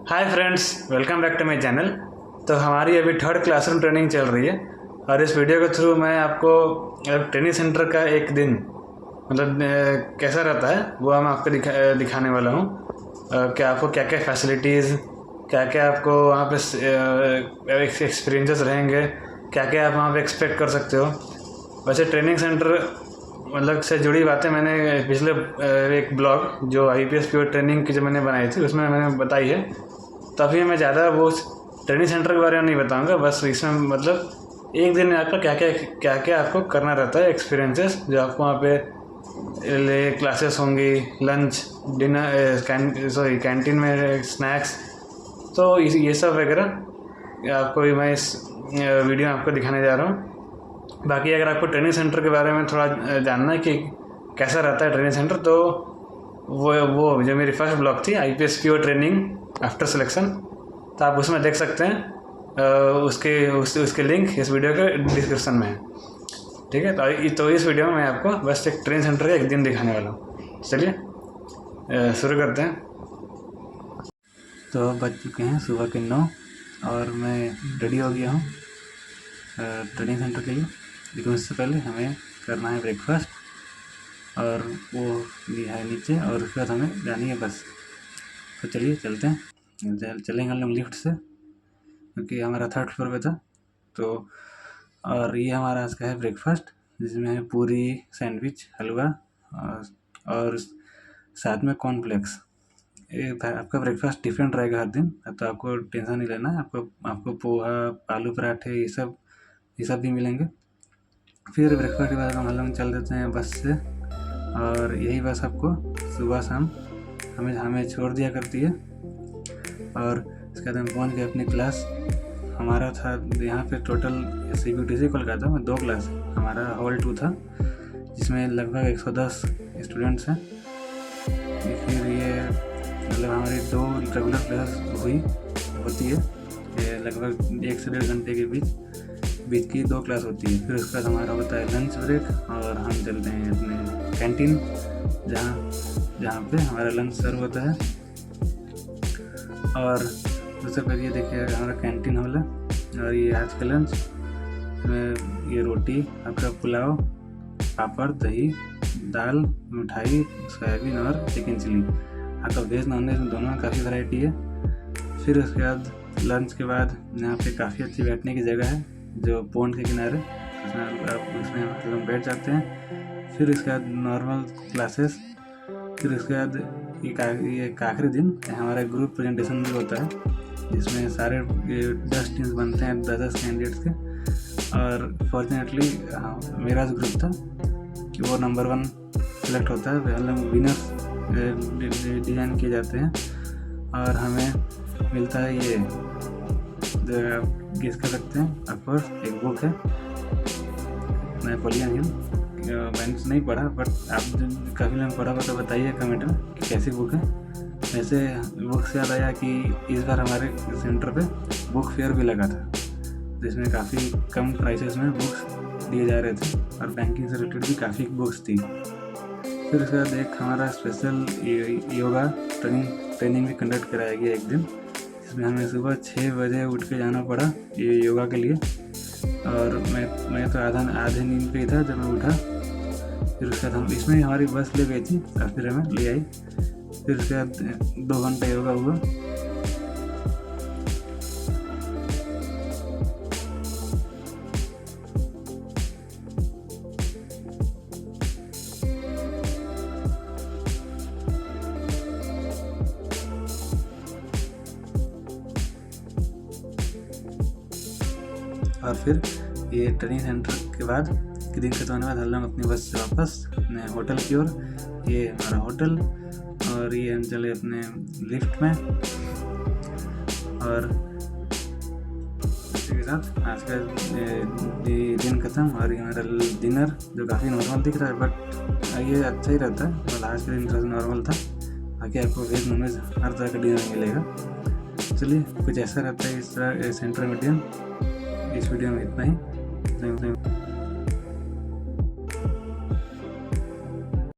Hi friends, welcome back to my channel. तो हमारी अभी थर्ड क्लासरूम ट्रेनिंग चल रही है और इस वीडियो के थ्रू मैं आपको ट्रेनिंग सेंटर का एक दिन मतलब कैसा रहता है वो मैं आपको दिखाने वाला हूँ। कि आपको क्या क्या फैसिलिटीज़, क्या क्या आपको वहाँ पे एक्सपीरियंसेस रहेंगे, क्या क्या आप वहाँ पे एक्सपेक्ट कर सकते हो। वैसे ट्रेनिंग सेंटर मतलब से जुड़ी बातें मैंने पिछले एक ब्लॉग जो IPS प्योर ट्रेनिंग की जो मैंने बनाई थी उसमें मैंने बताई है। तो अभी मैं ज़्यादा वो ट्रेनिंग सेंटर के बारे में नहीं बताऊंगा, बस इसमें मतलब एक दिन में आपका क्या क्या आपको करना रहता है, एक्सपीरियंसेस जो आपको वहाँ पे ले क्लासेस होंगी, लंच, डिनर, कैंटीन में स्नैक्स, तो ये सब वगैरह आपको मैं इस वीडियो में आपको दिखाने जा रहा हूँ। बाकी अगर आपको ट्रेनिंग सेंटर के बारे में थोड़ा जानना है कि कैसा रहता है ट्रेनिंग सेंटर, तो वो जो मेरी फर्स्ट ब्लॉग थी IPS pure training after selection, तो आप उसमें देख सकते हैं। उसके लिंक इस वीडियो के डिस्क्रिप्शन में है। ठीक है, तो इस वीडियो में मैं आपको बस एक ट्रेनिंग सेंटर का एक दिन दिखाने वाला हूँ। चलिए शुरू करते हैं। तो अब बज चुके हैं सुबह के 9 और मैं रेडी हो गया हूँ ट्रेनिंग सेंटर के लिए। लेकिन उससे पहले हमें करना है ब्रेकफास्ट और वो भी है नीचे, और उसके बाद हमें जानी है बस। तो चलिए चलते हैं, चलेंगे हम लोग लिफ्ट से, क्योंकि हमारा थर्ड फ्लोर पे था। तो और ये हमारा आज का है ब्रेकफास्ट, जिसमें है पूरी, सैंडविच, हलवा और साथ में कॉर्नफ्लेक्स। ये आपका ब्रेकफास्ट डिफरेंट रहेगा हर दिन, तो आपको टेंशन नहीं लेना है। आपको पोहा, आलू पराठे, ये सब भी मिलेंगे। फिर ब्रेकफास्ट के बाद हम लोग चल देते हैं बस से, और यही बस आपको सुबह शाम हमें छोड़ दिया करती है। और इसके बाद हम पहुँच गए अपनी क्लास। हमारा था यहाँ पे टोटल CBTC कोलकाता में 2 क्लास, हमारा हॉल 2 था, जिसमें लगभग 110 स्टूडेंट्स हैं। फिर ये मतलब हमारी 2 रेगुलर क्लास होती है, ये लगभग 1 से 1.5 घंटे के बीच की 2 क्लास होती है। फिर उसके बाद हमारा होता है लंच ब्रेक, और हम चलते हैं अपने कैंटीन, जहाँ पे हमारा लंच सर्व होता है। और उससे पहले ये देखिए हमारा कैंटीन हॉल है, और ये आज का लंच में ये रोटी, आपका पुलाव, पापड़, दही, दाल, मिठाई, सोयाबीन और चिकन चिली। आपका वेज नॉन वेज दोनों में काफ़ी वैरायटी है। फिर उसके बाद लंच के बाद यहाँ पे काफ़ी अच्छी बैठने की जगह है, जो पोंड के किनारे, उसमें हम लोग बैठ जाते हैं। फिर उसके बाद नॉर्मल क्लासेस। फिर उसके बाद ये आखिरी दिन हमारा ग्रुप प्रेजेंटेशन भी होता है, जिसमें सारे 10 टीम्स बनते हैं, 10 कैंडिडेट्स के। और फॉर्चुनेटली मेरा जो ग्रुप था वो नंबर 1 सेलेक्ट होता है। हम लोग विनर्स डिज़ाइन किए जाते हैं, और हमें मिलता है ये जो आप गेस कर सकते हैं। ऑफकोर्स एक बुक है, नेपोलियन हिल। मैंने नहीं पढ़ा, बट आप काफ़ी लोग पढ़ा हुआ तो बताइए कमेंट में कि कैसी बुक है। वैसे बुक से याद आया कि इस बार हमारे सेंटर पे बुक फेयर भी लगा था, जिसमें काफ़ी कम प्राइसेस में बुक्स दिए जा रहे थे, और बैंकिंग से रिलेटेड भी काफ़ी बुक्स थी। फिर उसके बाद एक हमारा स्पेशल योगा ट्रेनिंग भी कंडक्ट कराया गया एक दिन, जिसमें हमें सुबह 6 बजे उठ के जाना पड़ा ये योगा के लिए। और मैं तो आधे नींद पे ही था जब मैं उठा। फिर उसके बाद इसमें हमारी बस ले गई थी, और फिर हमें ले आई। फिर उसके बाद 2 घंटा योगा हुआ। और फिर ये ट्रेनिंग सेंटर के बाद के दिन खत्म होने के बाद हम लोग अपनी बस से वापस अपने होटल की ओर। ये हमारा होटल, और ये हम चले अपने लिफ्ट में। और इसी के साथ आज का दिन खत्म, और ये हमारा डिनर जो काफ़ी नॉर्मल दिख रहा है, बट ये अच्छा ही रहता है। मतलब आज का दिन थोड़ा नॉर्मल था, बाकी आपको वेज नॉन वेज हर तरह का डिनर मिलेगा। चलिए, कुछ ऐसा रहता है इस तरह सेंटर मीडियम। इस वीडियो में इतना ही।